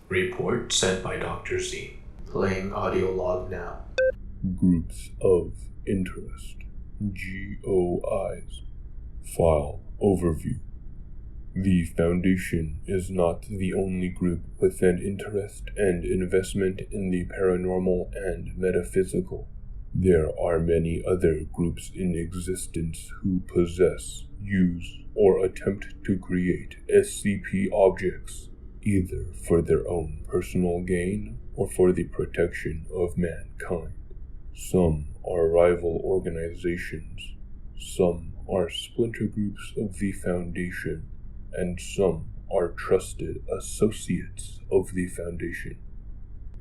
Report sent by Dr. Z. Playing audio log now. Groups of Interest, GOIs. File Overview. The Foundation is not the only group with an interest and investment in the paranormal and metaphysical. There are many other groups in existence who possess, use, or attempt to create SCP objects, either for their own personal gain or for the protection of mankind. Some are rival organizations, some are splinter groups of the Foundation, and some are trusted associates of the Foundation.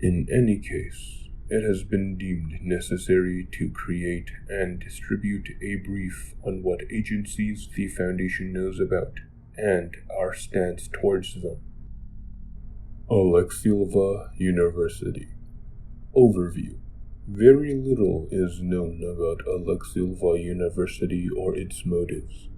In any case, it has been deemed necessary to create and distribute a brief on what agencies the Foundation knows about and our stance towards them. Alekseeva University. Overview. Very little is known about Alekseeva University or its motives.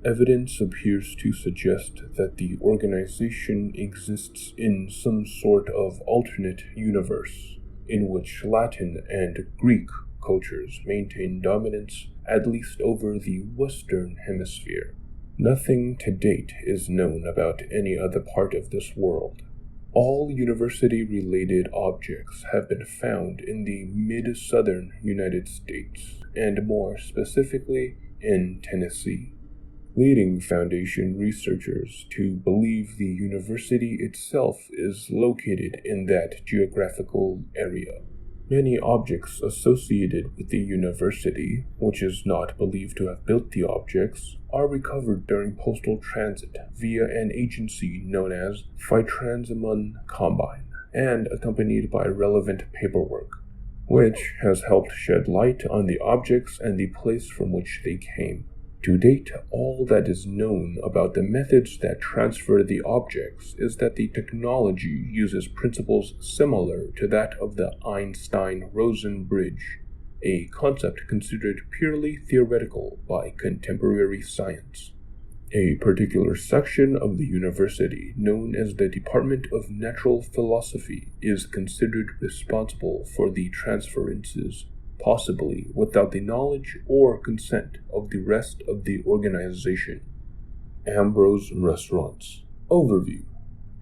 Evidence appears to suggest that the organization exists in some sort of alternate universe, in which Latin and Greek cultures maintain dominance at least over the Western Hemisphere. Nothing to date is known about any other part of this world. All university-related objects have been found in the mid-southern United States, and more specifically in Tennessee, leading Foundation researchers to believe the university itself is located in that geographical area. Many objects associated with the university, which is not believed to have built the objects, are recovered during postal transit via an agency known as Phytransamon Combine, and accompanied by relevant paperwork, which has helped shed light on the objects and the place from which they came. To date, all that is known about the methods that transfer the objects is that the technology uses principles similar to that of the Einstein-Rosen bridge, a concept considered purely theoretical by contemporary science. A particular section of the university, known as the Department of Natural Philosophy, is considered responsible for the transferences, possibly without the knowledge or consent of the rest of the organization. Ambrose Restaurants. Overview.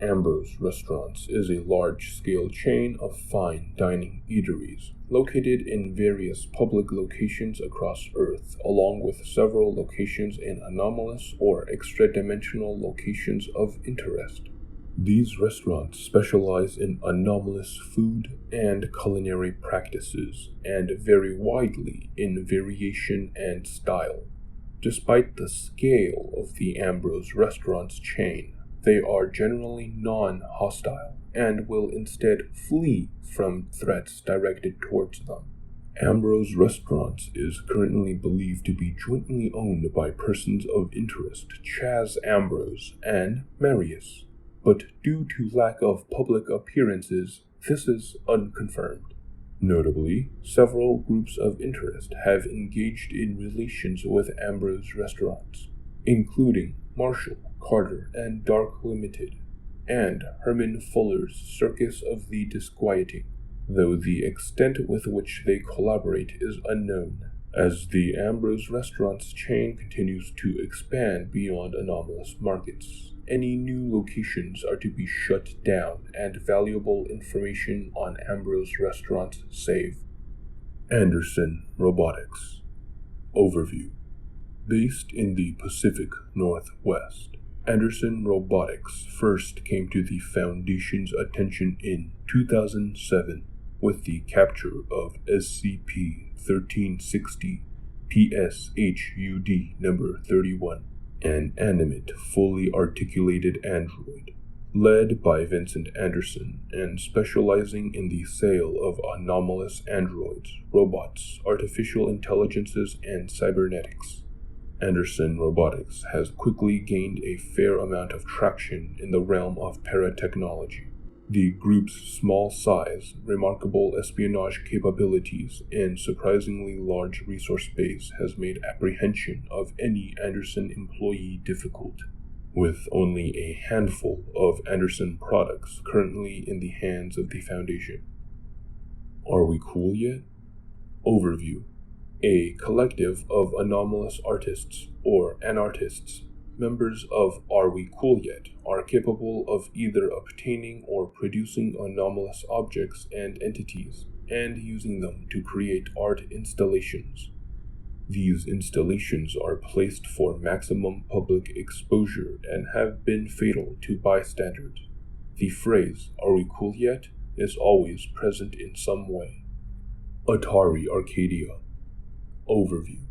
Ambrose Restaurants is a large-scale chain of fine dining eateries located in various public locations across Earth, along with several locations in anomalous or extra-dimensional locations of interest. These restaurants specialize in anomalous food and culinary practices, and vary widely in variation and style. Despite the scale of the Ambrose Restaurants chain, they are generally non-hostile and will instead flee from threats directed towards them. Ambrose Restaurants is currently believed to be jointly owned by persons of interest Chaz Ambrose and Marius, but due to lack of public appearances, this is unconfirmed. Notably, several groups of interest have engaged in relations with Ambrose Restaurants, including Marshall, Carter, and Dark Limited, and Herman Fuller's Circus of the Disquieting, though the extent with which they collaborate is unknown, as the Ambrose Restaurants chain continues to expand beyond anomalous markets. Any new locations are to be shut down and valuable information on Ambrose Restaurants saved. Anderson Robotics. Overview. Based in the Pacific Northwest, Anderson Robotics first came to the Foundation's attention in 2007 with the capture of SCP-1360 PSHUD number 31. An animate, fully articulated android, led by Vincent Anderson and specializing in the sale of anomalous androids, robots, artificial intelligences, and cybernetics. Anderson Robotics has quickly gained a fair amount of traction in the realm of paratechnology. The group's small size, remarkable espionage capabilities, and surprisingly large resource base has made apprehension of any Anderson employee difficult. with only a handful of Anderson products currently in the hands of the Foundation. Are we cool yet? Overview. A collective of anomalous artists, or anartists, members of Are We Cool Yet, are capable of either obtaining or producing anomalous objects and entities, and using them to create art installations. These installations are placed for maximum public exposure and have been fatal to bystanders. The phrase, "Are we cool yet?" is always present in some way. Atari Arcadia. Overview.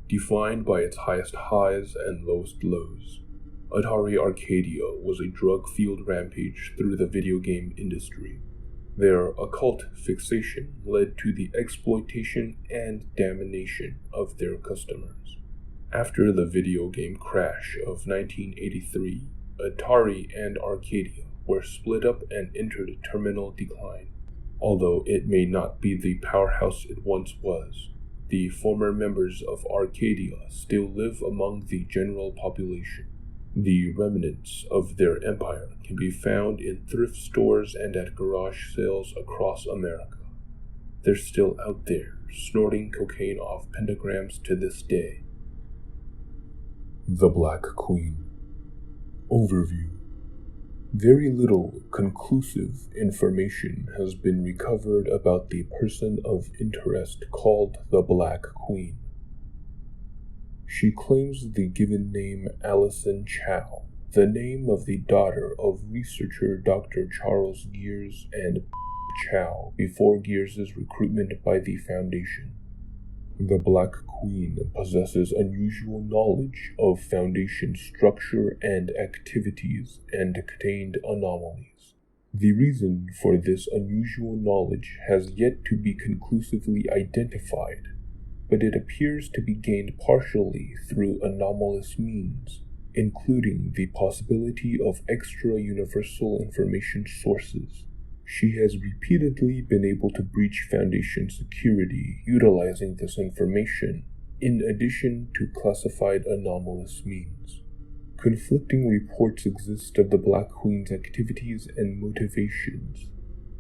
Defined by its highest highs and lowest lows, Atari Arcadia was a drug-fueled rampage through the video game industry. Their occult fixation led to the exploitation and damnation of their customers. After the video game crash of 1983, Atari and Arcadia were split up and entered terminal decline. Although it may not be the powerhouse it once was, the former members of Arcadia still live among the general population. The remnants of their empire can be found in thrift stores and at garage sales across America. They're still out there, snorting cocaine off pentagrams to this day. The Black Queen. Overview. Very little conclusive information has been recovered about the person of interest called the Black Queen. She claims the given name Allison Chow, the name of the daughter of researcher Dr. Charles Gears and Chow before Gears' recruitment by the Foundation. The Black Queen possesses unusual knowledge of Foundation structure and activities and contained anomalies. The reason for this unusual knowledge has yet to be conclusively identified, but it appears to be gained partially through anomalous means, including the possibility of extra-universal information sources. She has repeatedly been able to breach Foundation security utilizing this information, in addition to classified anomalous means. Conflicting reports exist of the Black Queen's activities and motivations,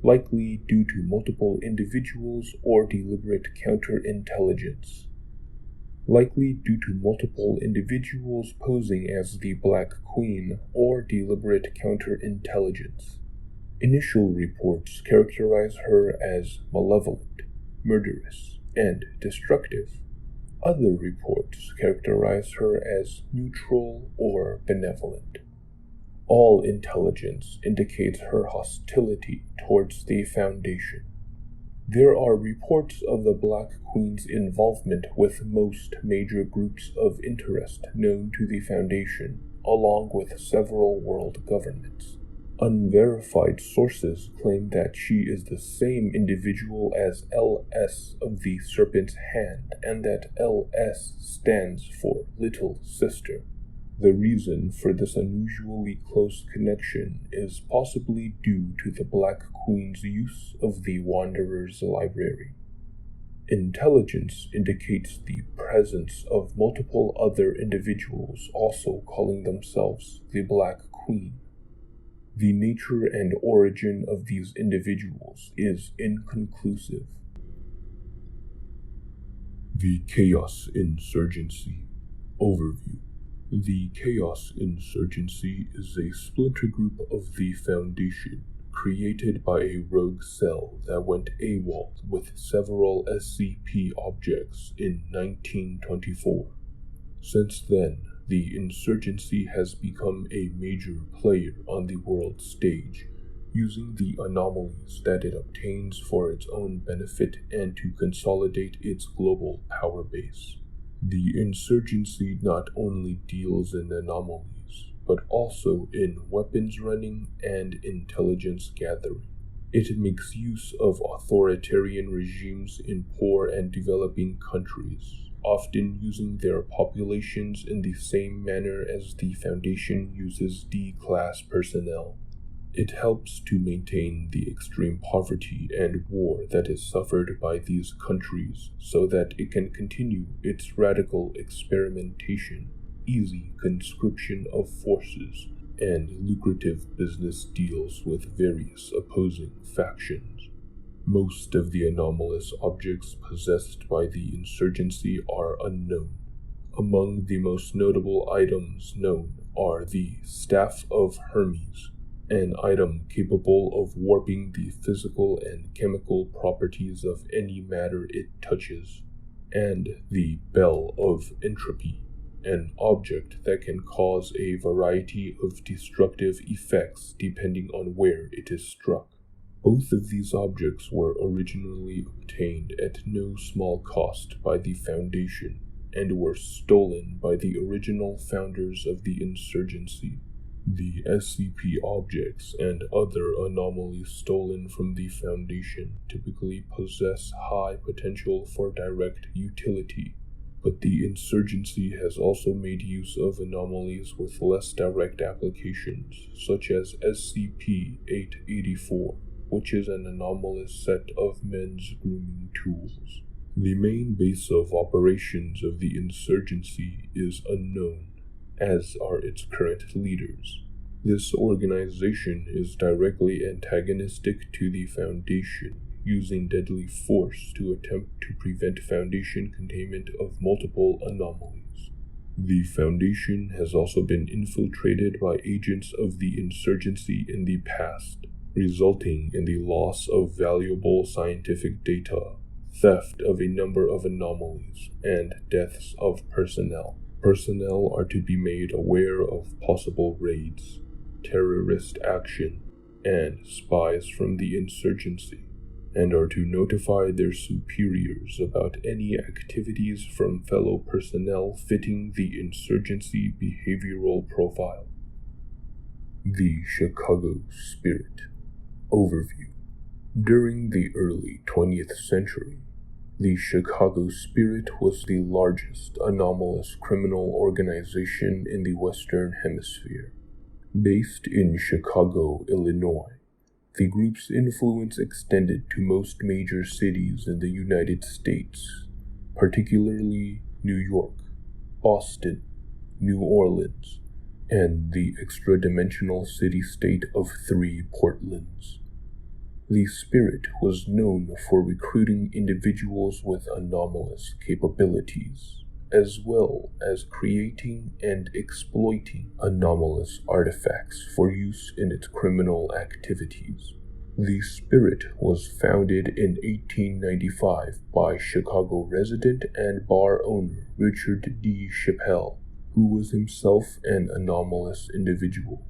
likely due to multiple individuals or deliberate counterintelligence. Likely due to multiple individuals posing as the Black Queen or deliberate counterintelligence. Initial reports characterize her as malevolent, murderous, and destructive. Other reports characterize her as neutral or benevolent. All intelligence indicates her hostility towards the Foundation. There are reports of the Black Queen's involvement with most major groups of interest known to the Foundation, along with several world governments. Unverified sources claim that she is the same individual as LS of the Serpent's Hand, and that LS stands for Little Sister. The reason for this unusually close connection is possibly due to the Black Queen's use of the Wanderer's Library. Intelligence indicates the presence of multiple other individuals also calling themselves the Black Queen. The nature and origin of these individuals is inconclusive. The Chaos Insurgency. Overview. The Chaos Insurgency is a splinter group of the Foundation, created by a rogue cell that went AWOL with several SCP objects in 1924. Since then, the Insurgency has become a major player on the world stage, using the anomalies that it obtains for its own benefit and to consolidate its global power base. The Insurgency not only deals in anomalies, but also in weapons running and intelligence gathering. It makes use of authoritarian regimes in poor and developing countries, often using their populations in the same manner as the Foundation uses D-class personnel. It helps to maintain the extreme poverty and war that is suffered by these countries so that it can continue its radical experimentation. easy conscription of forces and lucrative business deals with various opposing factions. Most of the anomalous objects possessed by the insurgency are unknown. Among the most notable items known are the Staff of Hermes, an item capable of warping the physical and chemical properties of any matter it touches, and the Bell of Entropy, an object that can cause a variety of destructive effects depending on where it is struck. Both of these objects were originally obtained at no small cost by the Foundation and were stolen by the original founders of the insurgency. The SCP objects and other anomalies stolen from the Foundation typically possess high potential for direct utility, but the insurgency has also made use of anomalies with less direct applications, such as SCP-884, which is an anomalous set of men's grooming tools. The main base of operations of the insurgency is unknown, as are its current leaders. This organization is directly antagonistic to the Foundation, using deadly force to attempt to prevent Foundation containment of multiple anomalies. The Foundation has also been infiltrated by agents of the insurgency in the past, resulting in the loss of valuable scientific data, theft of a number of anomalies, and deaths of personnel. Personnel are to be made aware of possible raids, terrorist action, and spies from the insurgency, and are to notify their superiors about any activities from fellow personnel fitting the insurgency behavioral profile. The Chicago Spirit. Overview. During the early 20th century, the Chicago Spirit was the largest anomalous criminal organization in the Western Hemisphere. Based in Chicago, Illinois, the group's influence extended to most major cities in the United States, particularly New York, Boston, New Orleans, and the extra-dimensional city-state of 3 Portlands. The Spirit was known for recruiting individuals with anomalous capabilities, as well as creating and exploiting anomalous artifacts for use in its criminal activities. The Spirit was founded in 1895 by Chicago resident and bar owner Richard D. Chappell, who was himself an anomalous individual.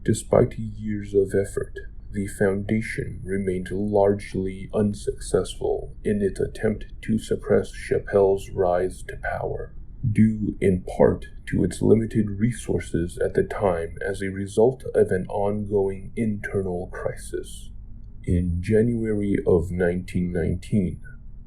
Despite years of effort, the Foundation remained largely unsuccessful in its attempt to suppress Chappell's rise to power, due in part to its limited resources at the time as a result of an ongoing internal crisis. In January of 1919,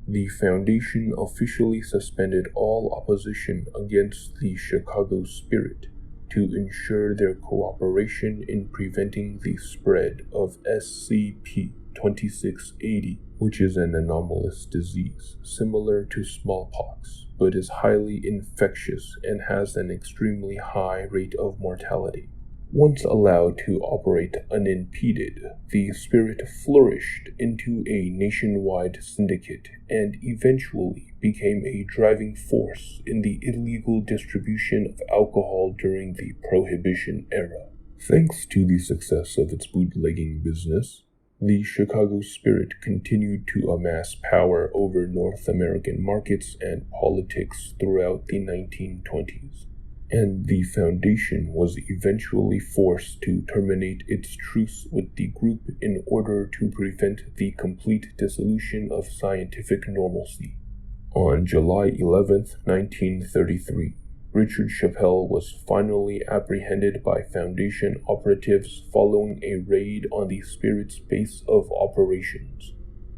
the Foundation officially suspended all opposition against the Chicago Spirit to ensure their cooperation in preventing the spread of SCP-2680, which is an anomalous disease similar to smallpox, but is highly infectious and has an extremely high rate of mortality. Once allowed to operate unimpeded, the Spirit flourished into a nationwide syndicate and eventually became a driving force in the illegal distribution of alcohol during the Prohibition era. Thanks to the success of its bootlegging business, the Chicago Spirit continued to amass power over North American markets and politics throughout the 1920s. And the Foundation was eventually forced to terminate its truce with the group in order to prevent the complete dissolution of scientific normalcy. On July 11, 1933, Richard Chappell was finally apprehended by Foundation operatives following a raid on the Spirit's base of operations.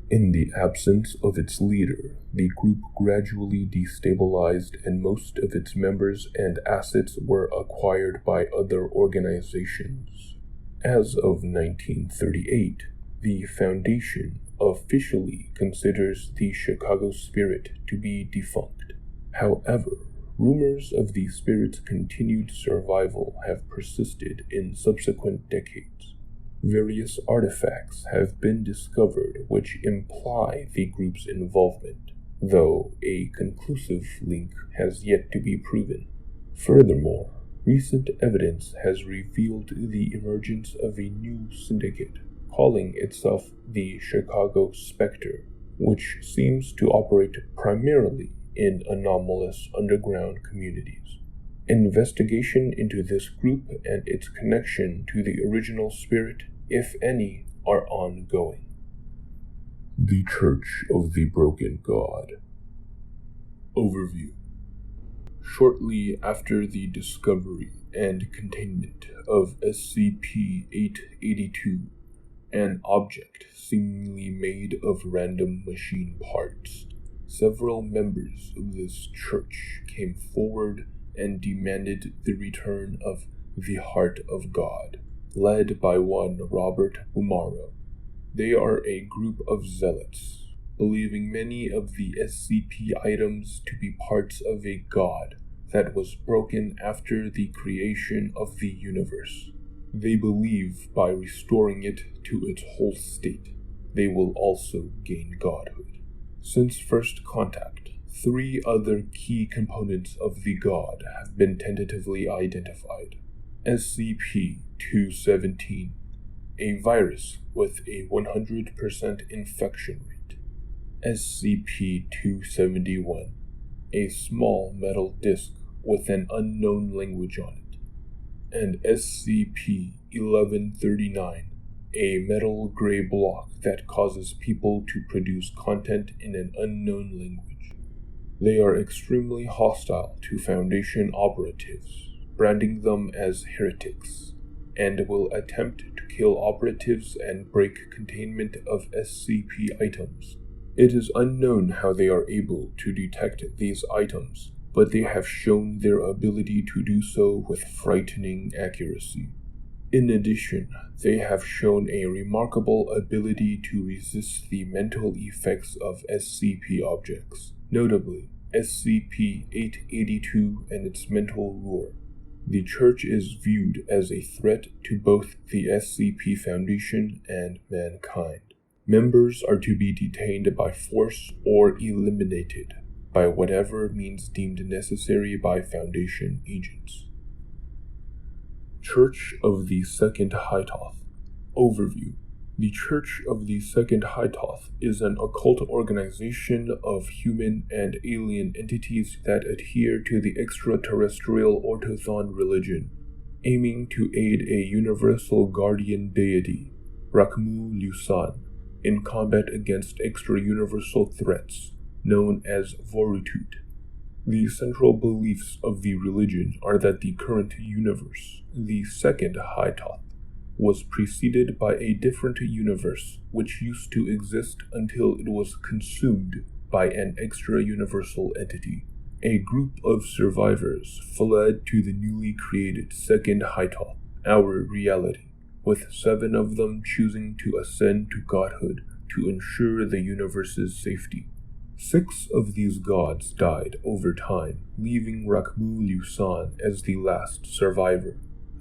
In the absence of its leader, the group gradually destabilized and most of its members and assets were acquired by other organizations. As of 1938, the Foundation officially considers the Chicago Spirit to be defunct. However, Rumors of the spirit's continued survival have persisted in subsequent decades. Various artifacts have been discovered which imply the group's involvement, though a conclusive link has yet to be proven. Furthermore, recent evidence has revealed the emergence of a new syndicate, calling itself the Chicago Spectre, which seems to operate primarily in anomalous underground communities. Investigation into this group and its connection to the original spirit, if any, are ongoing. The Church of the Broken God. Overview. Shortly after the discovery and containment of SCP-882, an object seemingly made of random machine parts, several members of this church came forward and demanded the return of the Heart of God, led by one Robert Bumaro. They are a group of zealots, believing many of the SCP items to be parts of a god that was broken after the creation of the universe. They believe by restoring it to its whole state, they will also gain godhood. Since first contact, 3 other key components of the god have been tentatively identified. SCP-217, a virus with a 100% infection rate. SCP-271, a small metal disc with an unknown language on it. And SCP-1139, a metal gray block that causes people to produce content in an unknown language. They are extremely hostile to Foundation operatives, branding them as heretics, and will attempt to kill operatives and break containment of SCP items. It is unknown how they are able to detect these items, but they have shown their ability to do so with frightening accuracy. In addition, they have shown a remarkable ability to resist the mental effects of SCP objects, notably SCP-882 and its mental lure. The Church is viewed as a threat to both the SCP Foundation and mankind. Members are to be detained by force or eliminated by whatever means deemed necessary by Foundation agents. Church of the Second Hytoth. Overview. The Church of the Second Hytoth is an occult organization of human and alien entities that adhere to the extraterrestrial Orthothon religion, aiming to aid a universal guardian deity, Rakmu-Lusan, in combat against extra-universal threats, known as Vorutut. The central beliefs of the religion are that the current universe, the Second Hytoth, was preceded by a different universe which used to exist until it was consumed by an extra-universal entity. A group of survivors fled to the newly created Second Hytoth, our reality, with 7 of them choosing to ascend to godhood to ensure the universe's safety. 6 of these gods died over time, leaving Rakmu-Lusan as the last survivor.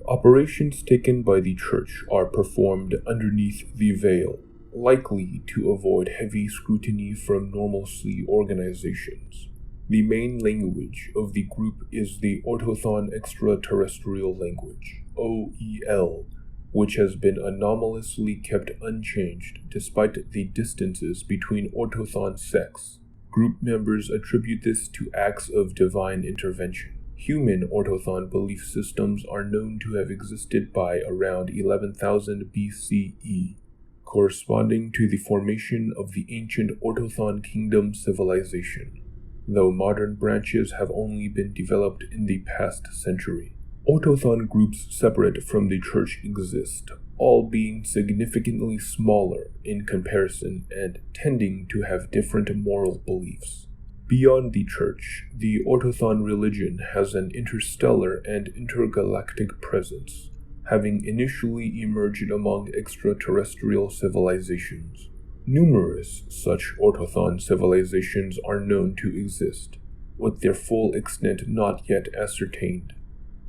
Operations taken by the Church are performed underneath the veil, likely to avoid heavy scrutiny from normalcy organizations. The main language of the group is the Orthothon Extraterrestrial Language, OEL, which has been anomalously kept unchanged despite the distances between Orthothon sects. Group members attribute this to acts of divine intervention. Human Orthothon belief systems are known to have existed by around 11,000 BCE, corresponding to the formation of the ancient Orthothon Kingdom civilization, though modern branches have only been developed in the past century. Orthothon groups separate from the Church exist, all being significantly smaller in comparison and tending to have different moral beliefs. Beyond the Church, the Orthothon religion has an interstellar and intergalactic presence, having initially emerged among extraterrestrial civilizations. Numerous such Orthothon civilizations are known to exist, with their full extent not yet ascertained.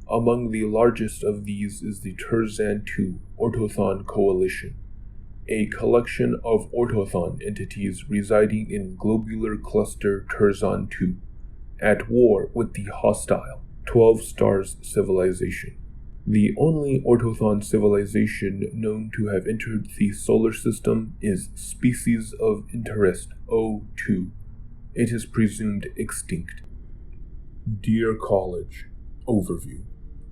Among the largest of these is the Terzan II Ortothon Coalition, a collection of Ortothon entities residing in Globular Cluster Terzan II, at war with the hostile 12 Stars civilization, the only Ortothon civilization known to have entered the solar system is Species of Interest O2. It is presumed extinct. Dear College. Overview.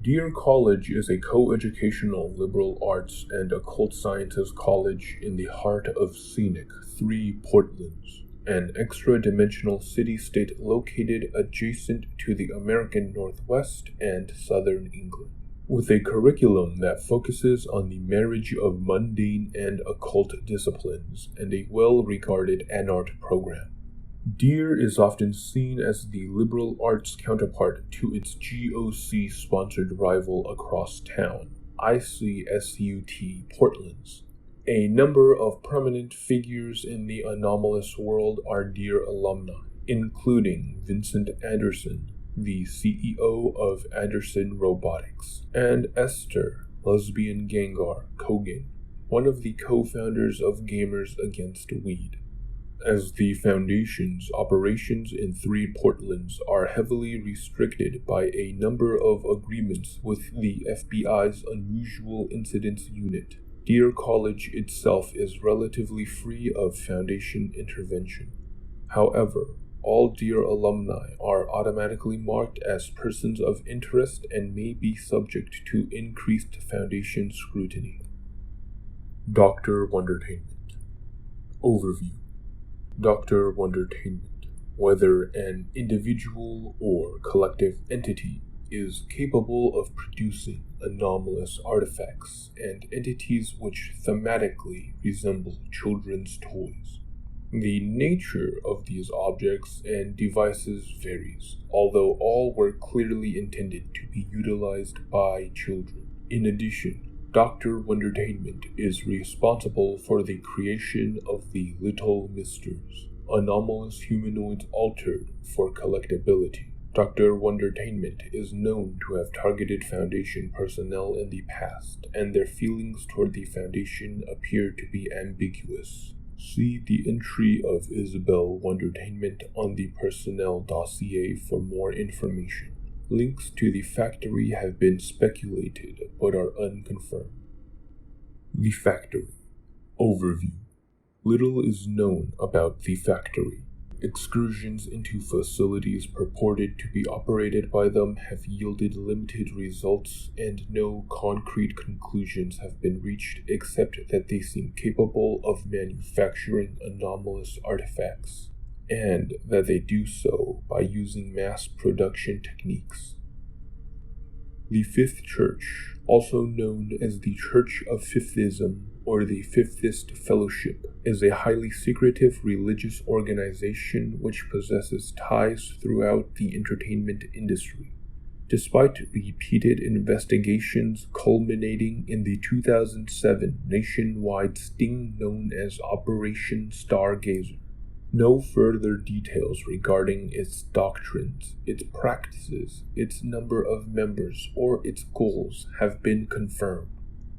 Dear College is a co-educational liberal arts and occult sciences college in the heart of scenic 3 Portlands, an extra-dimensional city-state located adjacent to the American Northwest and Southern England, with a curriculum that focuses on the marriage of mundane and occult disciplines and a well-regarded anart program. Dear is often seen as the liberal arts counterpart to its GOC-sponsored rival across town, ICSUT Portlands. A number of prominent figures in the anomalous world are Dear alumni, including Vincent Anderson, the CEO of Anderson Robotics, and Esther, lesbian Gengar, Kogan, one of the co-founders of Gamers Against Weed. As the Foundation's operations in 3 Portlands are heavily restricted by a number of agreements with the FBI's Unusual Incidents Unit, Dear College itself is relatively free of Foundation intervention. However, all Dear alumni are automatically marked as persons of interest and may be subject to increased Foundation scrutiny. Dr. Wondertainment. Overview. Dr. Wondertainment, whether an individual or collective entity, is capable of producing anomalous artifacts and entities which thematically resemble children's toys. The nature of these objects and devices varies, although all were clearly intended to be utilized by children. In addition, Dr. Wondertainment is responsible for the creation of the Little Misters, anomalous humanoids altered for collectability. Dr. Wondertainment is known to have targeted Foundation personnel in the past, and their feelings toward the Foundation appear to be ambiguous. See the entry of Isabel Wondertainment on the personnel dossier for more information. Links to the factory have been speculated but are unconfirmed. The Factory. Overview. Little is known about the factory. Excursions into facilities purported to be operated by them have yielded limited results, and no concrete conclusions have been reached except that they seem capable of manufacturing anomalous artifacts, and that they do so by using mass production techniques. The Fifth Church, also known as the Church of Fifthism or the Fifthist Fellowship, is a highly secretive religious organization which possesses ties throughout the entertainment industry. Despite repeated investigations culminating in the 2007 nationwide sting known as Operation Stargazer, no further details regarding its doctrines, its practices, its number of members, or its goals have been confirmed,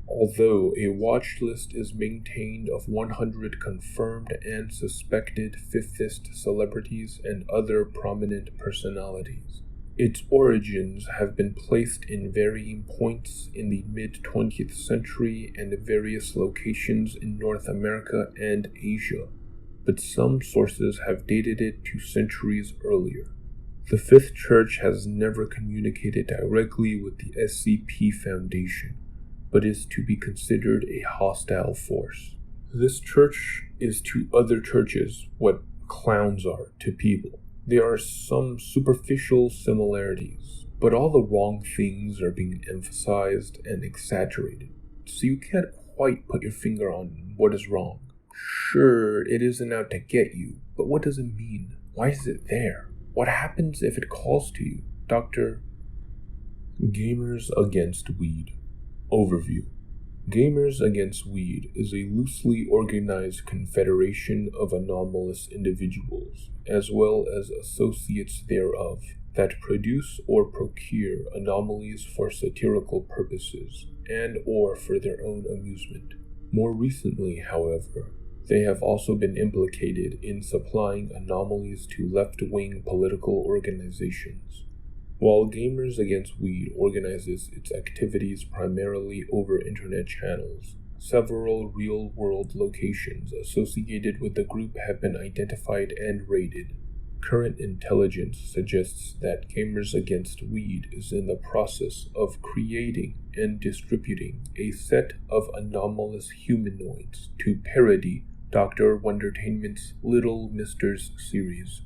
although a watch list is maintained of 100 confirmed and suspected Fifthist celebrities and other prominent personalities. Its origins have been placed in varying points in the mid-20th century and various locations in North America and Asia, but some sources have dated it to centuries earlier. The Fifth Church has never communicated directly with the SCP Foundation, but is to be considered a hostile force. This church is to other churches what clowns are to people. There are some superficial similarities, but all the wrong things are being emphasized and exaggerated, so you can't quite put your finger on what is wrong. Sure, it isn't out to get you, but what does it mean? Why is it there? What happens if it calls to you, Dr. Gamers Against Weed. Overview. Gamers Against Weed is a loosely organized confederation of anomalous individuals, as well as associates thereof, that produce or procure anomalies for satirical purposes and or for their own amusement. More recently, however, they have also been implicated in supplying anomalies to left-wing political organizations. While Gamers Against Weed organizes its activities primarily over internet channels, several real-world locations associated with the group have been identified and raided. Current intelligence suggests that Gamers Against Weed is in the process of creating and distributing a set of anomalous humanoids to parody Dr. Wondertainment's Little Misters series,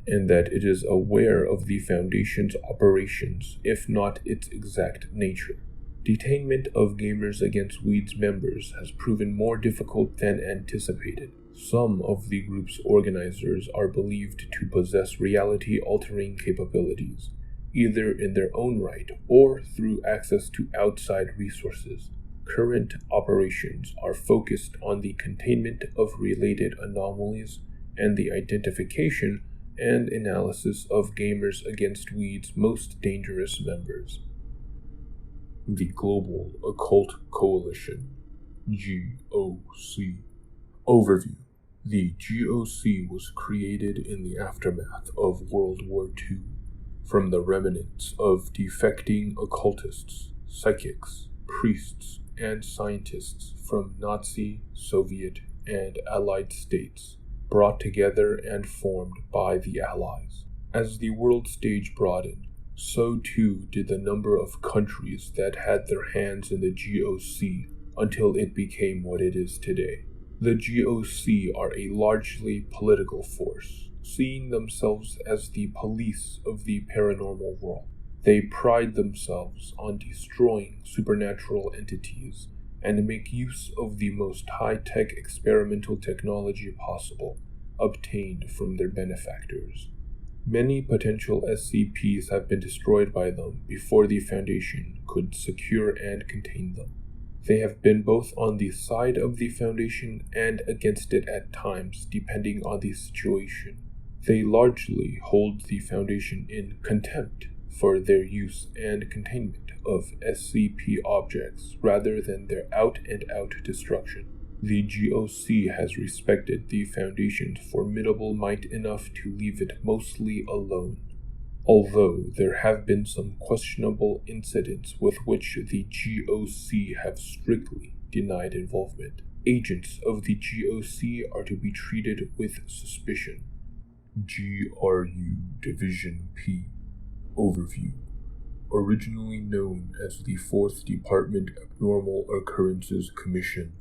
and that it is aware of the Foundation's operations, if not its exact nature. Detainment of Gamers Against Weed's members has proven more difficult than anticipated. Some of the group's organizers are believed to possess reality-altering capabilities, either in their own right or through access to outside resources. Current operations are focused on the containment of related anomalies and the identification and analysis of Gamers Against Weed's most dangerous members. The Global Occult Coalition, GOC. Overview. The GOC was created in the aftermath of World War II from the remnants of defecting occultists, psychics, priests, and scientists from Nazi, Soviet, and Allied states, brought together and formed by the Allies. As the world stage broadened, so too did the number of countries that had their hands in the GOC until it became what it is today. The GOC are a largely political force, seeing themselves as the police of the paranormal world. They pride themselves on destroying supernatural entities and make use of the most high-tech experimental technology possible, obtained from their benefactors. Many potential SCPs have been destroyed by them before the Foundation could secure and contain them. They have been both on the side of the Foundation and against it at times, depending on the situation. They largely hold the Foundation in contempt for their use and containment of SCP objects rather than their out-and-out destruction. The GOC has respected the Foundation's formidable might enough to leave it mostly alone. Although there have been some questionable incidents with which the GOC have strictly denied involvement, agents of the GOC are to be treated with suspicion. GRU Division P. Overview. Originally known as the 4th Department Abnormal Occurrences Commission,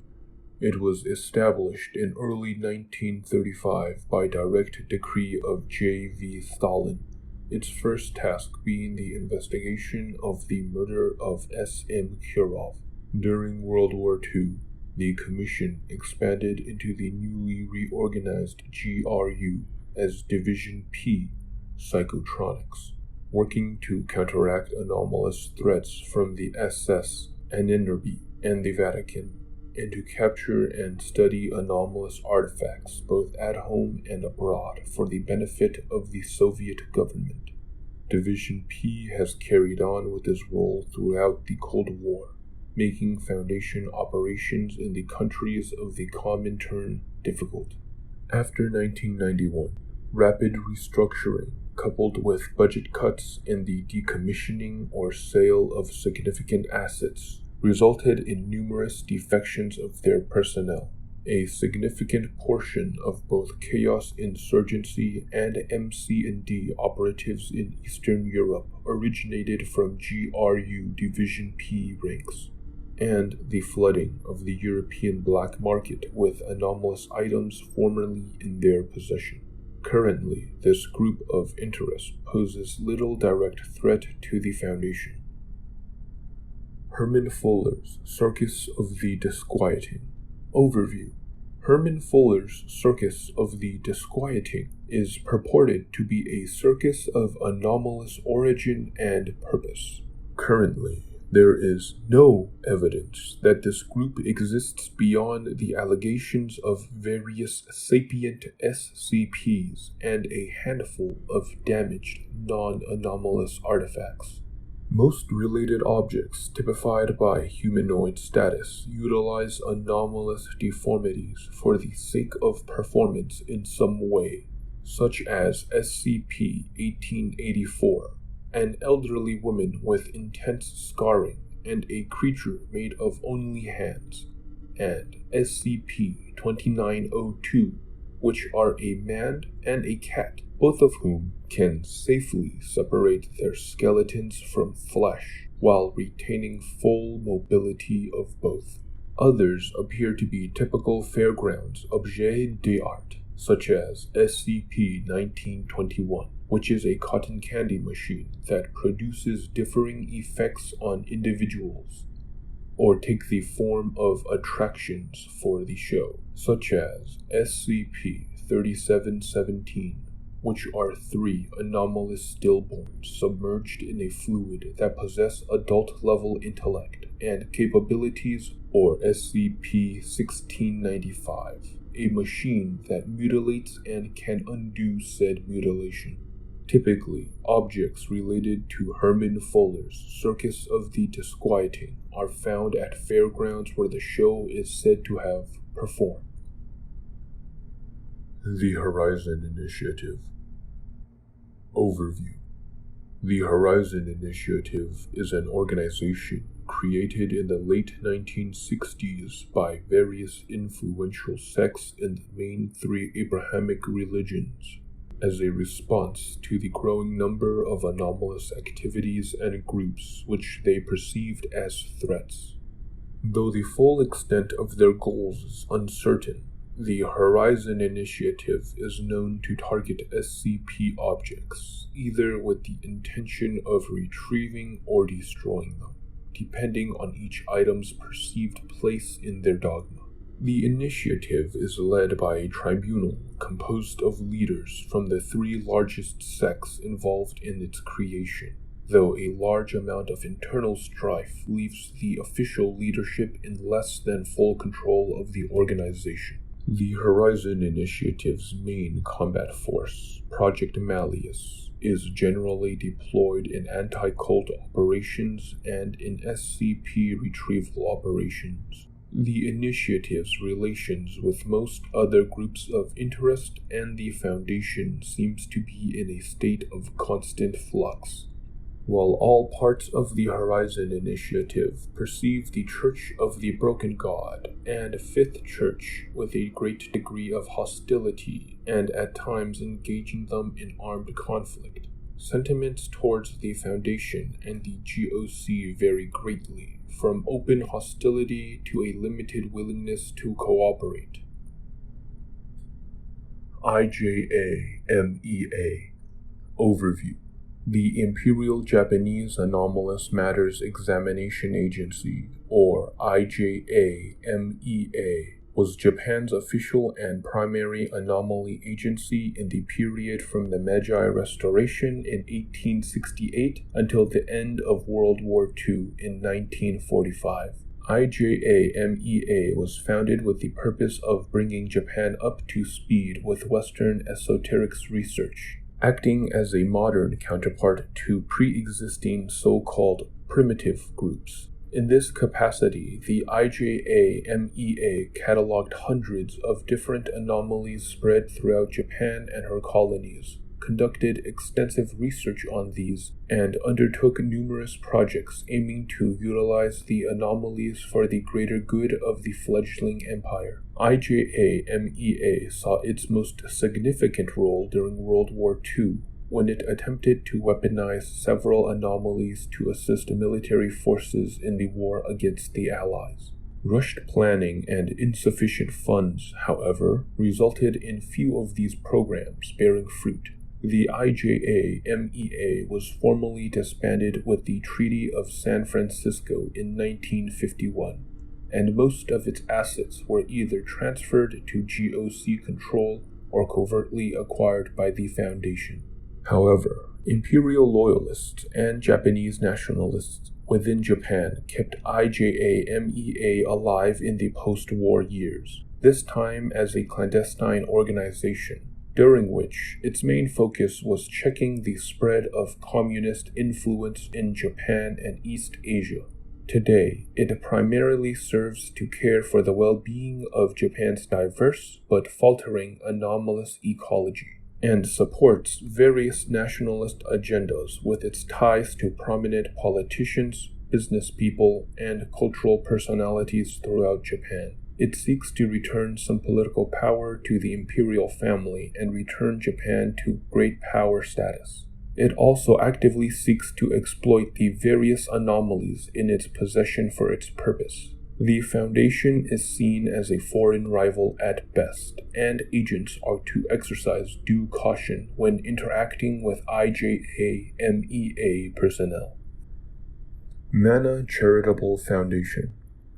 it was established in early 1935 by direct decree of J.V. Stalin, its first task being the investigation of the murder of S.M. Kirov. During World War II, the Commission expanded into the newly reorganized GRU as Division P, Psychotronics, working to counteract anomalous threats from the SS, Anennerbe, and the Vatican, and to capture and study anomalous artifacts both at home and abroad for the benefit of the Soviet government. Division P has carried on with this role throughout the Cold War, making Foundation operations in the countries of the Comintern difficult. After 1991, rapid restructuring coupled with budget cuts and the decommissioning or sale of significant assets resulted in numerous defections of their personnel. A significant portion of both Chaos Insurgency and MC&D operatives in Eastern Europe originated from GRU Division P ranks, and the flooding of the European black market with anomalous items formerly in their possession. Currently, this group of interest poses little direct threat to the Foundation. Herman Fuller's Circus of the Disquieting. Overview. Herman Fuller's Circus of the Disquieting is purported to be a circus of anomalous origin and purpose. Currently, There is no evidence that this group exists beyond the allegations of various sapient SCPs and a handful of damaged, non-anomalous artifacts. Most related objects typified by humanoid status utilize anomalous deformities for the sake of performance in some way, such as SCP-1884, an elderly woman with intense scarring and a creature made of only hands, and SCP-2902, which are a man and a cat, both of whom can safely separate their skeletons from flesh while retaining full mobility of both. Others appear to be typical fairgrounds objets d'art, such as SCP-1921, which is a cotton candy machine that produces differing effects on individuals, or take the form of attractions for the show, such as SCP-3717, which are 3 anomalous stillborns submerged in a fluid that possess adult-level intellect and capabilities, or SCP-1695, a machine that mutilates and can undo said mutilation. Typically, objects related to Herman Fuller's Circus of the Disquieting are found at fairgrounds where the show is said to have performed. The Horizon Initiative. Overview. The Horizon Initiative is an organization created in the late 1960s by various influential sects in the main 3 Abrahamic religions, as a response to the growing number of anomalous activities and groups which they perceived as threats. Though the full extent of their goals is uncertain, the Horizon Initiative is known to target SCP objects, either with the intention of retrieving or destroying them, depending on each item's perceived place in their dogma. The initiative is led by a tribunal composed of leaders from the 3 largest sects involved in its creation, though a large amount of internal strife leaves the official leadership in less than full control of the organization. The Horizon Initiative's main combat force, Project Malleus, is generally deployed in anti-cult operations and in SCP retrieval operations. The initiative's relations with most other groups of interest and the Foundation seems to be in a state of constant flux. While all parts of the Horizon Initiative perceive the Church of the Broken God and Fifth Church with a great degree of hostility and at times engaging them in armed conflict, sentiments towards the Foundation and the GOC vary greatly, from open hostility to a limited willingness to cooperate. IJA-MEA Overview. The Imperial Japanese Anomalous Matters Examination Agency, or IJA-MEA, was Japan's official and primary anomaly agency in the period from the Meiji Restoration in 1868 until the end of World War II in 1945. IJA-MEA was founded with the purpose of bringing Japan up to speed with Western esoterics research, acting as a modern counterpart to pre-existing so-called primitive groups. In this capacity, the IJA-MEA cataloged hundreds of different anomalies spread throughout Japan and her colonies, conducted extensive research on these, and undertook numerous projects aiming to utilize the anomalies for the greater good of the fledgling empire. IJA-MEA saw its most significant role during World War II, when it attempted to weaponize several anomalies to assist military forces in the war against the Allies. Rushed planning and insufficient funds, however, resulted in few of these programs bearing fruit. The IJA-MEA was formally disbanded with the Treaty of San Francisco in 1951, and most of its assets were either transferred to GOC control or covertly acquired by the Foundation. However, imperial loyalists and Japanese nationalists within Japan kept IJA-MEA alive in the post-war years, this time as a clandestine organization, during which its main focus was checking the spread of communist influence in Japan and East Asia. Today, it primarily serves to care for the well-being of Japan's diverse but faltering anomalous ecology, and supports various nationalist agendas with its ties to prominent politicians, business people, and cultural personalities throughout Japan. It seeks to return some political power to the imperial family and return Japan to great power status. It also actively seeks to exploit the various anomalies in its possession for its purpose. The Foundation is seen as a foreign rival at best, and agents are to exercise due caution when interacting with IJA-MEA personnel. Mana Charitable Foundation.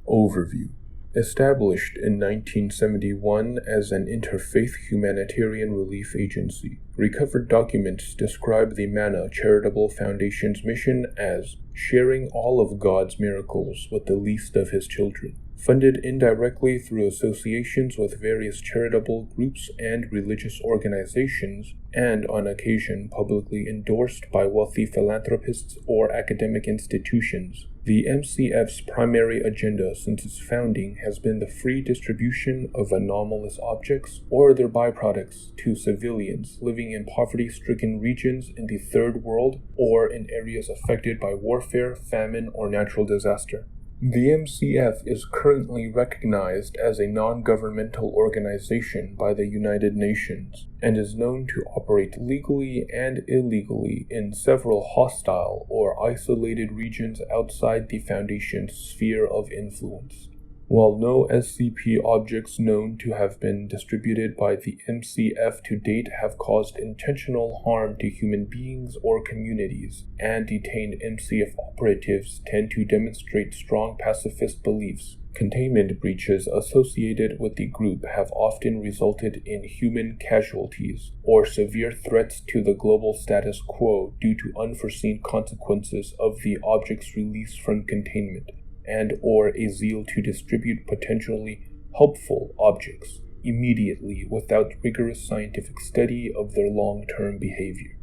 Overview. Established in 1971 as an interfaith humanitarian relief agency, recovered documents describe the Mana Charitable Foundation's mission as sharing all of God's miracles with the least of His children, funded indirectly through associations with various charitable groups and religious organizations, and on occasion publicly endorsed by wealthy philanthropists or academic institutions. The MCF's primary agenda since its founding has been the free distribution of anomalous objects or their byproducts to civilians living in poverty-stricken regions in the Third World or in areas affected by warfare, famine, or natural disaster. The MCF is currently recognized as a non-governmental organization by the United Nations and is known to operate legally and illegally in several hostile or isolated regions outside the Foundation's sphere of influence. While no SCP objects known to have been distributed by the MCF to date have caused intentional harm to human beings or communities, and detained MCF operatives tend to demonstrate strong pacifist beliefs, containment breaches associated with the group have often resulted in human casualties or severe threats to the global status quo due to unforeseen consequences of the object's release from containment, and or a zeal to distribute potentially helpful objects immediately without rigorous scientific study of their long-term behavior.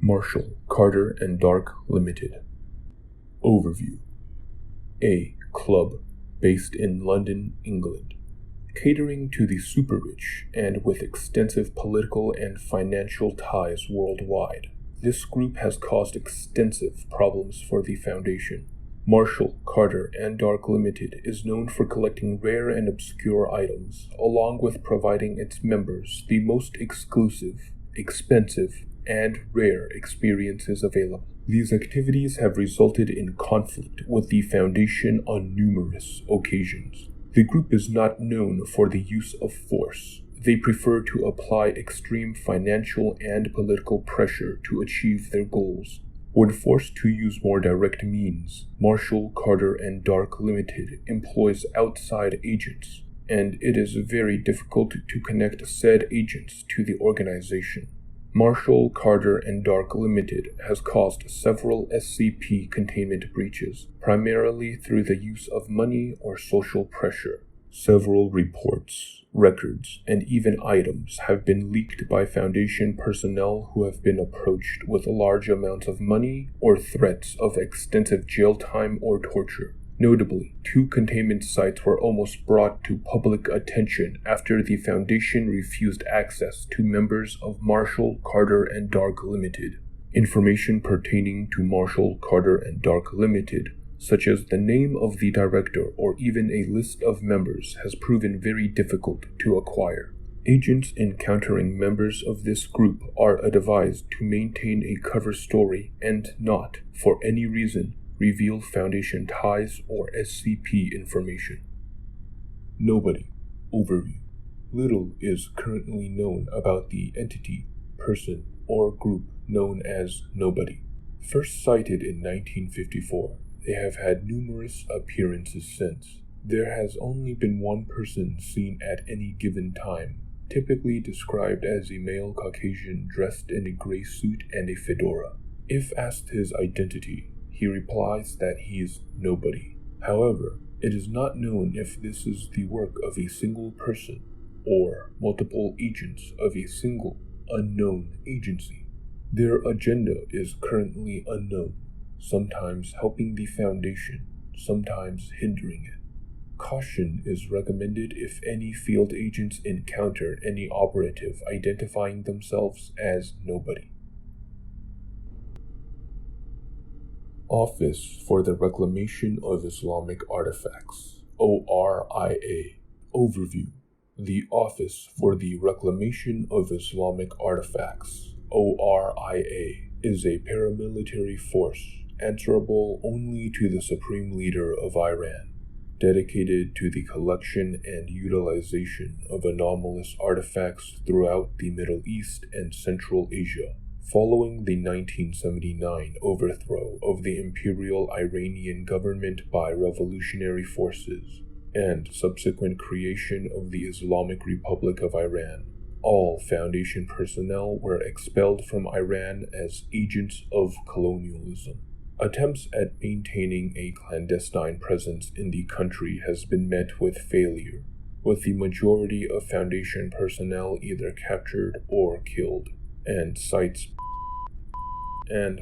Marshall, Carter and Dark Limited. Overview. A club based in London, England, catering to the super-rich and with extensive political and financial ties worldwide. This group has caused extensive problems for the Foundation. Marshall, Carter, and Dark Limited is known for collecting rare and obscure items, along with providing its members the most exclusive, expensive, and rare experiences available. These activities have resulted in conflict with the Foundation on numerous occasions. The group is not known for the use of force. They prefer to apply extreme financial and political pressure to achieve their goals. When forced to use more direct means, Marshall, Carter, and Dark Limited employs outside agents, and it is very difficult to connect said agents to the organization. Marshall, Carter, and Dark Limited has caused several SCP containment breaches, primarily through the use of money or social pressure. Several reports, records, and even items have been leaked by Foundation personnel who have been approached with large amounts of money or threats of extensive jail time or torture. Notably, 2 containment sites were almost brought to public attention after the Foundation refused access to members of Marshall, Carter, and Dark Limited. Information pertaining to Marshall, Carter, and Dark Limited, such as the name of the director or even a list of members, has proven very difficult to acquire. Agents encountering members of this group are advised to maintain a cover story and not, for any reason, reveal Foundation ties or SCP information. Nobody. Overview. Little is currently known about the entity, person, or group known as Nobody. First sighted in 1954, they have had numerous appearances since. There has only been one person seen at any given time, typically described as a male Caucasian dressed in a gray suit and a fedora. If asked his identity, he replies that he is nobody. However, it is not known if this is the work of a single person or multiple agents of a single unknown agency. Their agenda is currently unknown, sometimes helping the Foundation, sometimes hindering it. Caution is recommended if any field agents encounter any operative identifying themselves as nobody. Office for the Reclamation of Islamic Artifacts, ORIA. Overview. The Office for the Reclamation of Islamic Artifacts, ORIA, is a paramilitary force answerable only to the Supreme Leader of Iran, dedicated to the collection and utilization of anomalous artifacts throughout the Middle East and Central Asia, following the 1979 overthrow of the Imperial Iranian government by revolutionary forces and subsequent creation of the Islamic Republic of Iran. All Foundation personnel were expelled from Iran as agents of colonialism. Attempts at maintaining a clandestine presence in the country has been met with failure, with the majority of Foundation personnel either captured or killed, and sites and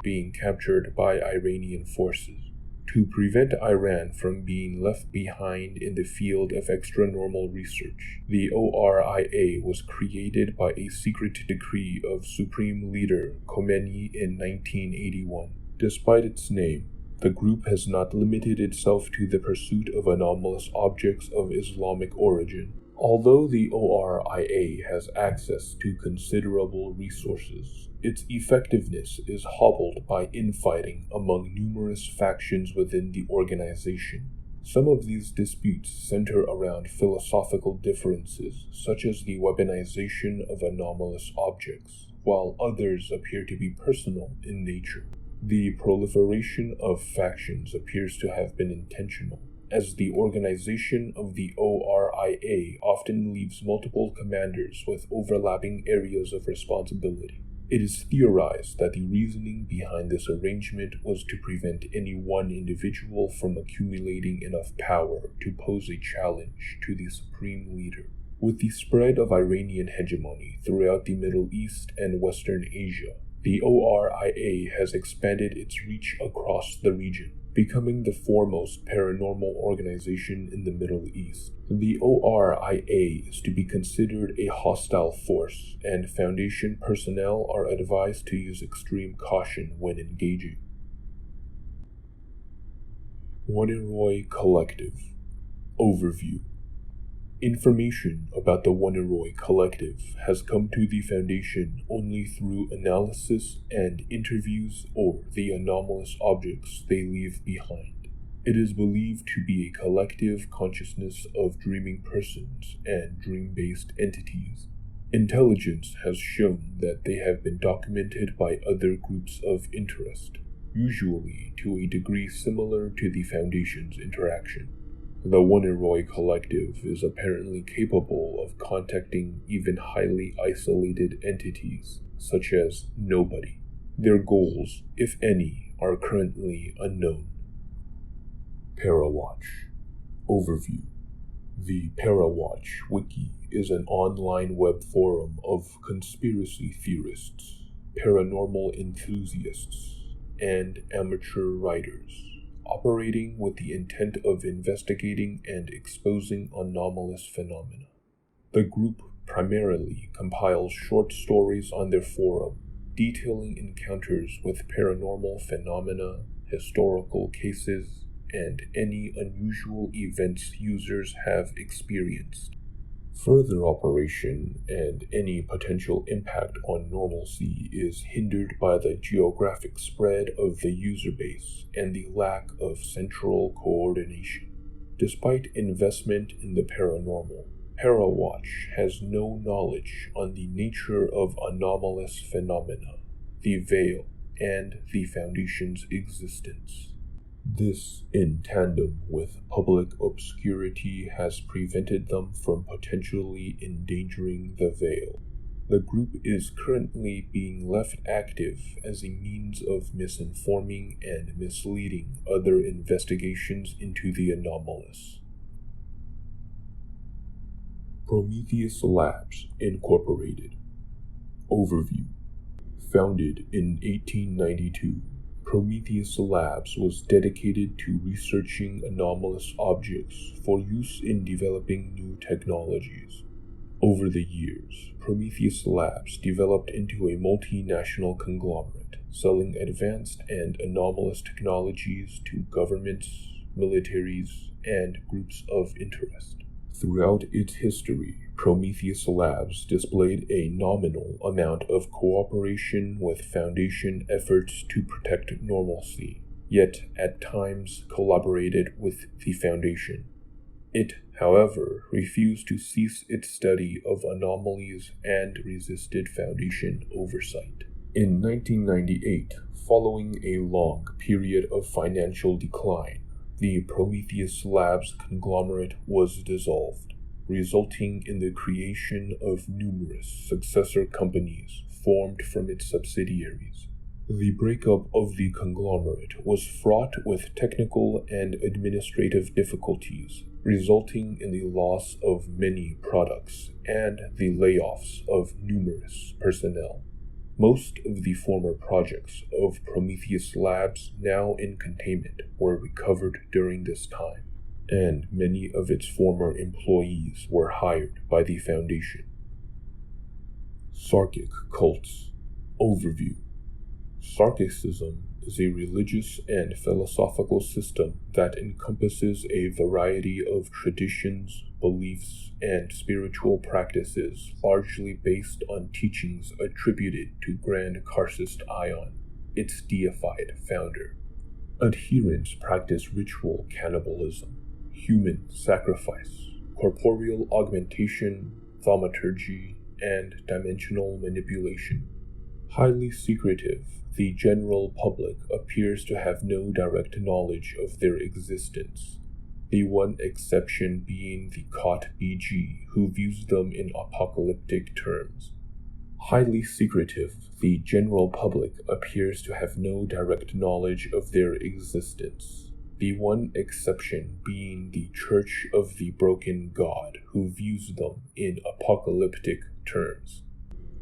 being captured by Iranian forces. To prevent Iran from being left behind in the field of extranormal research, the ORIA was created by a secret decree of Supreme Leader Khomeini in 1981. Despite its name, the group has not limited itself to the pursuit of anomalous objects of Islamic origin. Although the ORIA has access to considerable resources, its effectiveness is hobbled by infighting among numerous factions within the organization. Some of these disputes center around philosophical differences, such as the weaponization of anomalous objects, while others appear to be personal in nature. The proliferation of factions appears to have been intentional, as the organization of the ORIA often leaves multiple commanders with overlapping areas of responsibility. It is theorized that the reasoning behind this arrangement was to prevent any one individual from accumulating enough power to pose a challenge to the Supreme Leader. With the spread of Iranian hegemony throughout the Middle East and Western Asia, the ORIA has expanded its reach across the region, becoming the foremost paranormal organization in the Middle East. The ORIA is to be considered a hostile force, and Foundation personnel are advised to use extreme caution when engaging. Wanneroi Collective. Overview. Information about the Wanneroi Collective has come to the Foundation only through analysis and interviews or the anomalous objects they leave behind. It is believed to be a collective consciousness of dreaming persons and dream-based entities. Intelligence has shown that they have been documented by other groups of interest, usually to a degree similar to the Foundation's interaction. The Wanneroi Collective is apparently capable of contacting even highly isolated entities, such as nobody. Their goals, if any, are currently unknown. Parawatch. Overview. The Parawatch Wiki is an online web forum of conspiracy theorists, paranormal enthusiasts, and amateur writers, operating with the intent of investigating and exposing anomalous phenomena. The group primarily compiles short stories on their forum, detailing encounters with paranormal phenomena, historical cases, and any unusual events users have experienced. Further operation and any potential impact on normalcy is hindered by the geographic spread of the user base and the lack of central coordination. Despite investment in the paranormal, Parawatch has no knowledge on the nature of anomalous phenomena, the Veil, and the Foundation's existence. This, in tandem with public obscurity, has prevented them from potentially endangering the Veil. The group is currently being left active as a means of misinforming and misleading other investigations into the anomalous. Prometheus Labs, Incorporated. Overview. Founded in 1892, Prometheus Labs was dedicated to researching anomalous objects for use in developing new technologies. Over the years, Prometheus Labs developed into a multinational conglomerate, selling advanced and anomalous technologies to governments, militaries, and groups of interest. Throughout its history, Prometheus Labs displayed a nominal amount of cooperation with Foundation efforts to protect normalcy, yet at times collaborated with the Foundation. It, however, refused to cease its study of anomalies and resisted Foundation oversight. In 1998, following a long period of financial decline, the Prometheus Labs conglomerate was dissolved, resulting in the creation of numerous successor companies formed from its subsidiaries. The breakup of the conglomerate was fraught with technical and administrative difficulties, resulting in the loss of many products and the layoffs of numerous personnel. Most of the former projects of Prometheus Labs, now in containment, were recovered during this time, and many of its former employees were hired by the Foundation. Sarkic Cults. Overview. Sarkicism is a religious and philosophical system that encompasses a variety of traditions, beliefs, and spiritual practices largely based on teachings attributed to Grand Karcist Ion, its deified founder. Adherents practice ritual cannibalism, human sacrifice, corporeal augmentation, thaumaturgy, and dimensional manipulation. Highly secretive, the general public appears to have no direct knowledge of their existence, the one exception being the Cot BG, who views them in apocalyptic terms. Highly secretive, the general public appears to have no direct knowledge of their existence, the one exception being the Church of the Broken God, who views them in apocalyptic terms.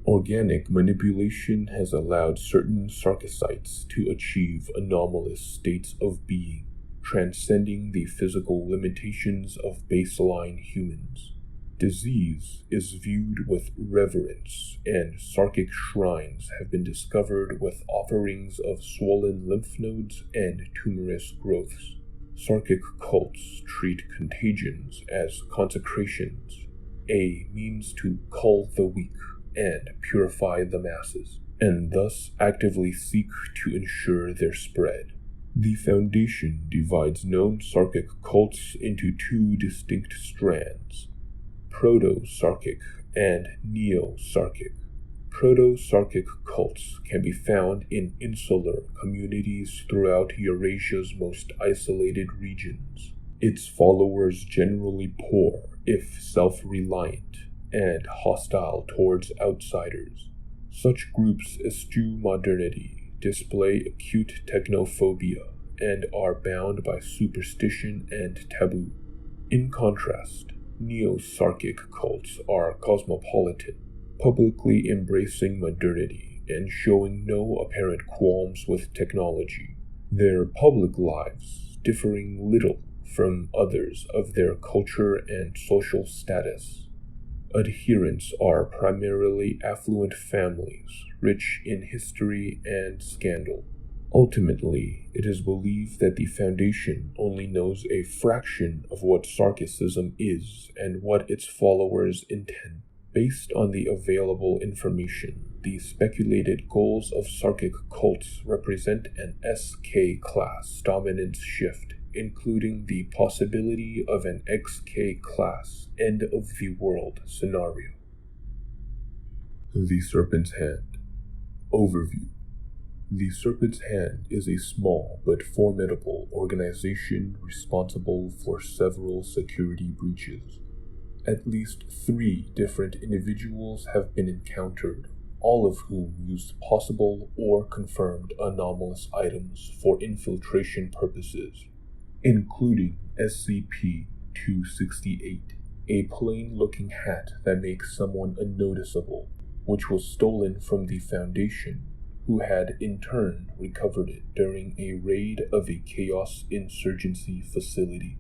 Organic manipulation has allowed certain sarcocytes to achieve anomalous states of being, transcending the physical limitations of baseline humans. Disease is viewed with reverence, and sarkic shrines have been discovered with offerings of swollen lymph nodes and tumorous growths. Sarkic cults treat contagions as consecrations, a means to cull the weak and purify the masses, and thus actively seek to ensure their spread. The Foundation divides known sarkic cults into two distinct strands: proto-sarkic and neo-sarkic. Proto-sarkic cults can be found in insular communities throughout Eurasia's most isolated regions, its followers generally poor if self-reliant and hostile towards outsiders. Such groups eschew modernity, display acute technophobia, and are bound by superstition and taboo. In contrast, neo-sarkic cults are cosmopolitan, publicly embracing modernity and showing no apparent qualms with technology, their public lives differing little from others of their culture and social status. Adherents are primarily affluent families, rich in history and scandal. Ultimately, it is believed that the Foundation only knows a fraction of what Sarkicism is and what its followers intend. Based on the available information, the speculated goals of Sarkic cults represent an SK-class dominance shift, including the possibility of an XK-class end-of-the-world scenario. The Serpent's Hand. Overview. The Serpent's Hand is a small but formidable organization responsible for several security breaches. At least 3 different individuals have been encountered, all of whom used possible or confirmed anomalous items for infiltration purposes, including SCP-268, a plain-looking hat that makes someone unnoticeable, which was stolen from the Foundation, who had in turn recovered it during a raid of a Chaos Insurgency facility.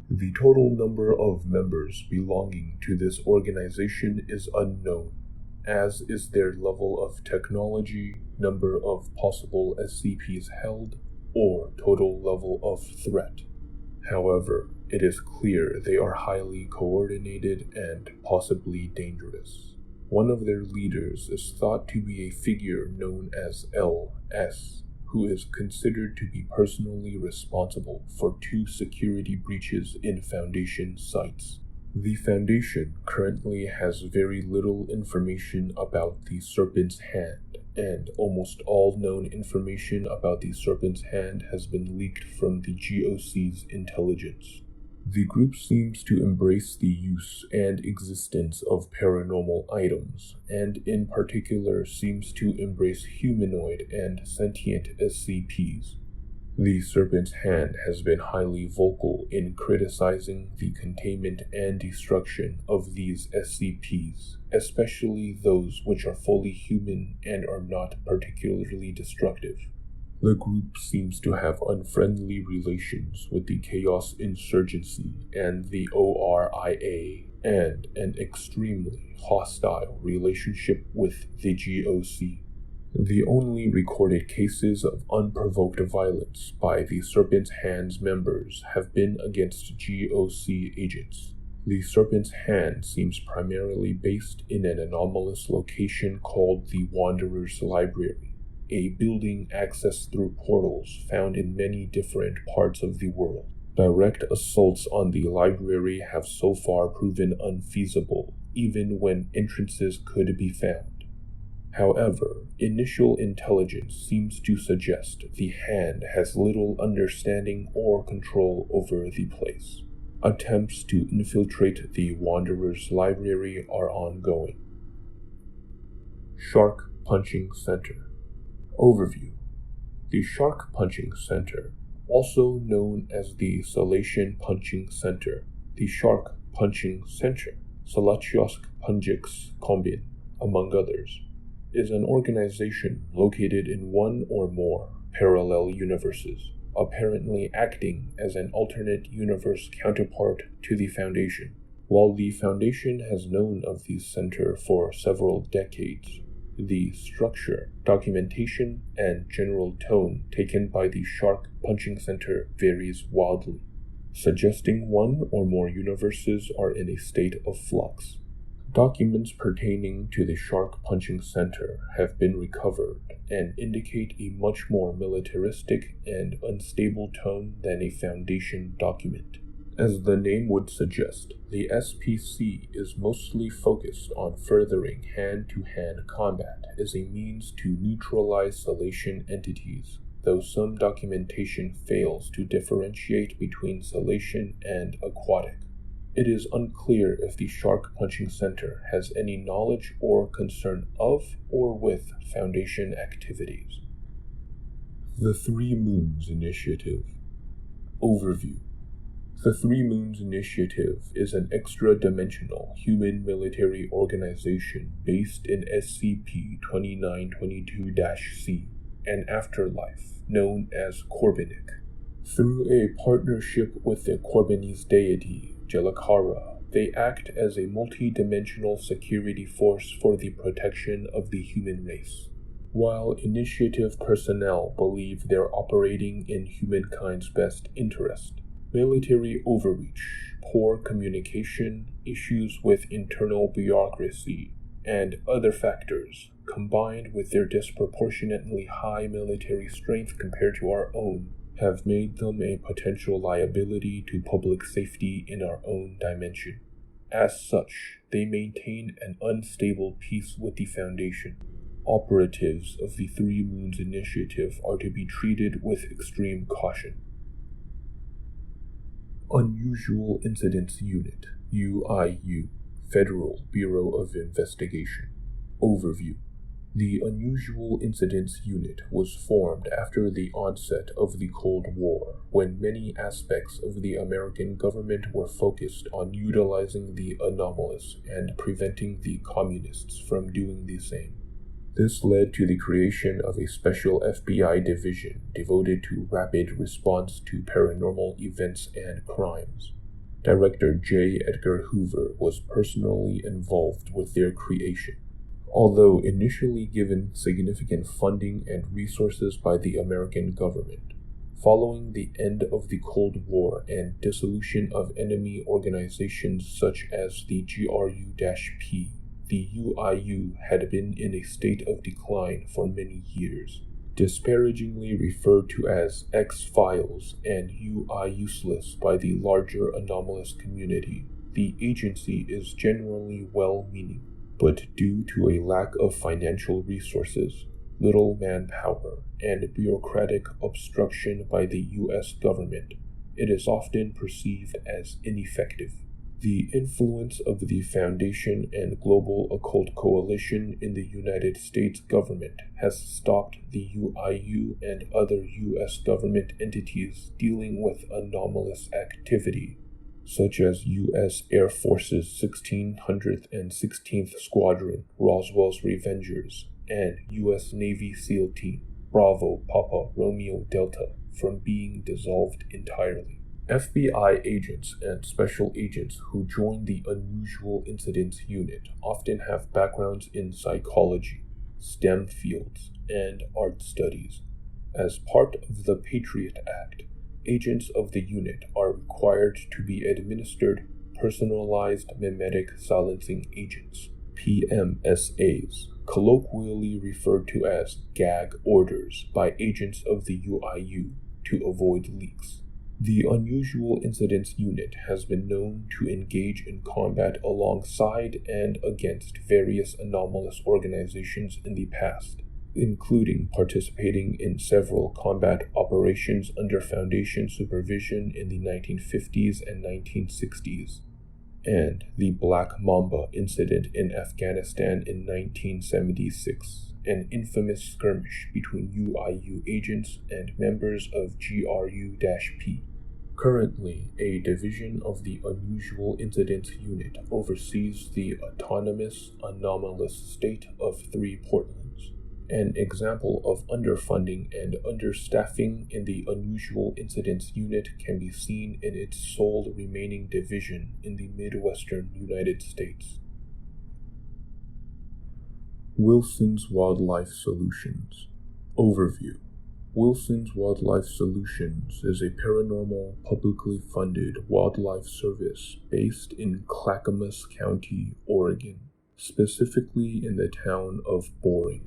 The total number of members belonging to this organization is unknown, as is their level of technology, number of possible SCPs held, or total level of threat. However, it is clear they are highly coordinated and possibly dangerous. One of their leaders is thought to be a figure known as LS, who is considered to be personally responsible for 2 security breaches in Foundation sites. The Foundation currently has very little information about the Serpent's Hand, and almost all known information about the Serpent's Hand has been leaked from the GOC's intelligence. The group seems to embrace the use and existence of paranormal items, and in particular seems to embrace humanoid and sentient SCPs. The Serpent's Hand has been highly vocal in criticizing the containment and destruction of these SCPs, especially those which are fully human and are not particularly destructive. The group seems to have unfriendly relations with the Chaos Insurgency and the ORIA, and an extremely hostile relationship with the GOC. The only recorded cases of unprovoked violence by the Serpent's Hand's members have been against GOC agents. The Serpent's Hand seems primarily based in an anomalous location called the Wanderer's Library, a building accessed through portals found in many different parts of the world. Direct assaults on the library have so far proven unfeasible, even when entrances could be found. However, initial intelligence seems to suggest the Hand has little understanding or control over the place. Attempts to infiltrate the Wanderer's Library are ongoing. Shark Punching Center. Overview. The Shark Punching Center, also known as the Salation Punching Center, the Shark Punching Center, Salaciosk Punjix Kombin, among others, is an organization located in one or more parallel universes, apparently acting as an alternate universe counterpart to the Foundation. While the Foundation has known of the center for several decades, the structure, documentation, and general tone taken by the Shark Punching Center varies wildly, suggesting one or more universes are in a state of flux. Documents pertaining to the Shark Punching Center have been recovered and indicate a much more militaristic and unstable tone than a Foundation document. As the name would suggest, the SPC is mostly focused on furthering hand-to-hand combat as a means to neutralize Salation entities, though some documentation fails to differentiate between Salation and aquatic. It is unclear if the Shark Punching Center has any knowledge or concern of or with Foundation activities. The 3 Moons Initiative. Overview. The 3 Moons Initiative is an extra-dimensional human military organization based in SCP-2922-C, an afterlife known as Corbinic. Through a partnership with the Corbinese deity, Jelakara, they act as a multi-dimensional security force for the protection of the human race. While Initiative personnel believe they're operating in humankind's best interest, military overreach, poor communication, issues with internal bureaucracy, and other factors, combined with their disproportionately high military strength compared to our own, have made them a potential liability to public safety in our own dimension. As such, they maintain an unstable peace with the Foundation. Operatives of the Three Moons Initiative are to be treated with extreme caution. Unusual Incidents Unit, UIU, Federal Bureau of Investigation. Overview. The Unusual Incidents Unit was formed after the onset of the Cold War, when many aspects of the American government were focused on utilizing the anomalous and preventing the communists from doing the same. This led to the creation of a special FBI division devoted to rapid response to paranormal events and crimes. Director J. Edgar Hoover was personally involved with their creation. Although initially given significant funding and resources by the American government, following the end of the Cold War and dissolution of enemy organizations such as the GRU-P, the UIU had been in a state of decline for many years. Disparagingly referred to as X-Files and UI-useless by the larger anomalous community, the agency is generally well-meaning. But due to a lack of financial resources, little manpower, and bureaucratic obstruction by the U.S. government, it is often perceived as ineffective. The influence of the Foundation and Global Occult Coalition in the United States government has stopped the UIU and other U.S. government entities dealing with anomalous activity, such as U.S. Air Force's 1600th and 16th Squadron, Roswell's Revengers, and U.S. Navy SEAL Team, Bravo Papa Romeo Delta, from being dissolved entirely. FBI agents and special agents who join the Unusual Incidents Unit often have backgrounds in psychology, STEM fields, and art studies. As part of the Patriot Act, agents of the unit are required to be administered Personalized Mimetic Silencing Agents, PMSAs, colloquially referred to as gag orders by agents of the UIU to avoid leaks. The Unusual Incidents Unit has been known to engage in combat alongside and against various anomalous organizations in the past, including participating in several combat operations under Foundation supervision in the 1950s and 1960s, and the Black Mamba incident in Afghanistan in 1976, an infamous skirmish between UIU agents and members of GRU-P. Currently, a division of the Unusual Incidents Unit oversees the autonomous, anomalous state of Three Portlands. An example of underfunding and understaffing in the Unusual Incidents Unit can be seen in its sole remaining division in the Midwestern United States. Wilson's Wildlife Solutions. Overview. Wilson's Wildlife Solutions is a paranormal, publicly funded wildlife service based in Clackamas County, Oregon, specifically in the town of Boring.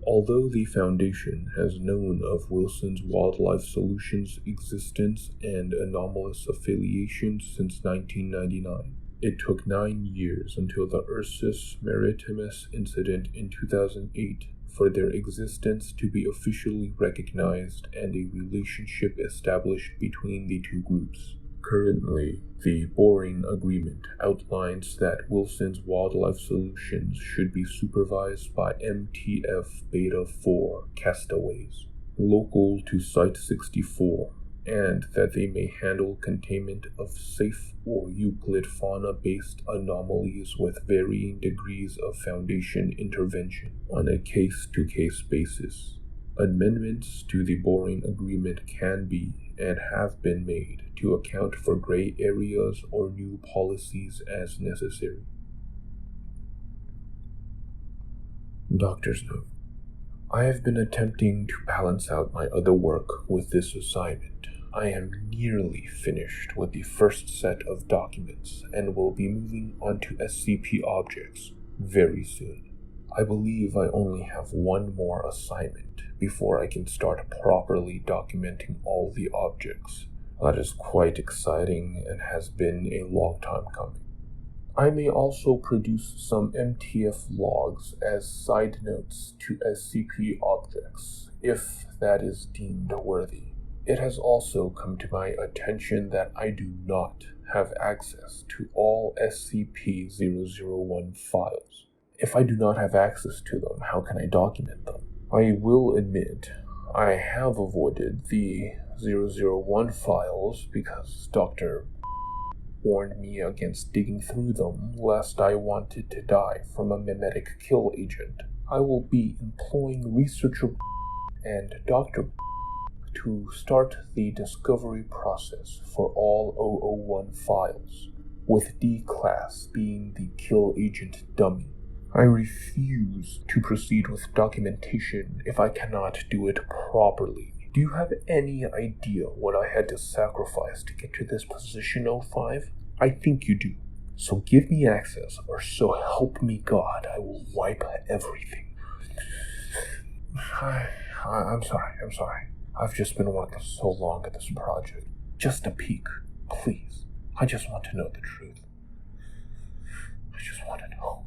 Although the Foundation has known of Wilson's Wildlife Solutions' existence and anomalous affiliations since 1999, it took 9 years until the Ursus Maritimus incident in 2008 for their existence to be officially recognized and a relationship established between the two groups. Currently, the Boring Agreement outlines that Wilson's Wildlife Solutions should be supervised by MTF Beta 4 castaways, local to Site 64, and that they may handle containment of safe or Euclid fauna-based anomalies with varying degrees of Foundation intervention on a case-to-case basis. Amendments to the Boring Agreement can be and have been made to account for gray areas or new policies as necessary. Doctor's Note. I have been attempting to balance out my other work with this assignment. I am nearly finished with the first set of documents and will be moving on to SCP objects very soon. I believe I only have one more assignment before I can start properly documenting all the objects. That is quite exciting and has been a long time coming. I may also produce some MTF logs as side notes to SCP objects, if that is deemed worthy. It has also come to my attention that I do not have access to all SCP-001 files. If I do not have access to them, how can I document them? I will admit I have avoided the 001 files because Dr. warned me against digging through them lest I wanted to die from a mimetic kill agent. I will be employing researcher and Dr. to start the discovery process for all 001 files, with D-Class being the kill agent dummy. I refuse to proceed with documentation if I cannot do it properly. Do you have any idea what I had to sacrifice to get to this position, 05? I think you do. So give me access, or so help me God, I will wipe everything. I'm sorry. I've just been working so long at this project. Just a peek, please. I just want to know the truth. I just want to know.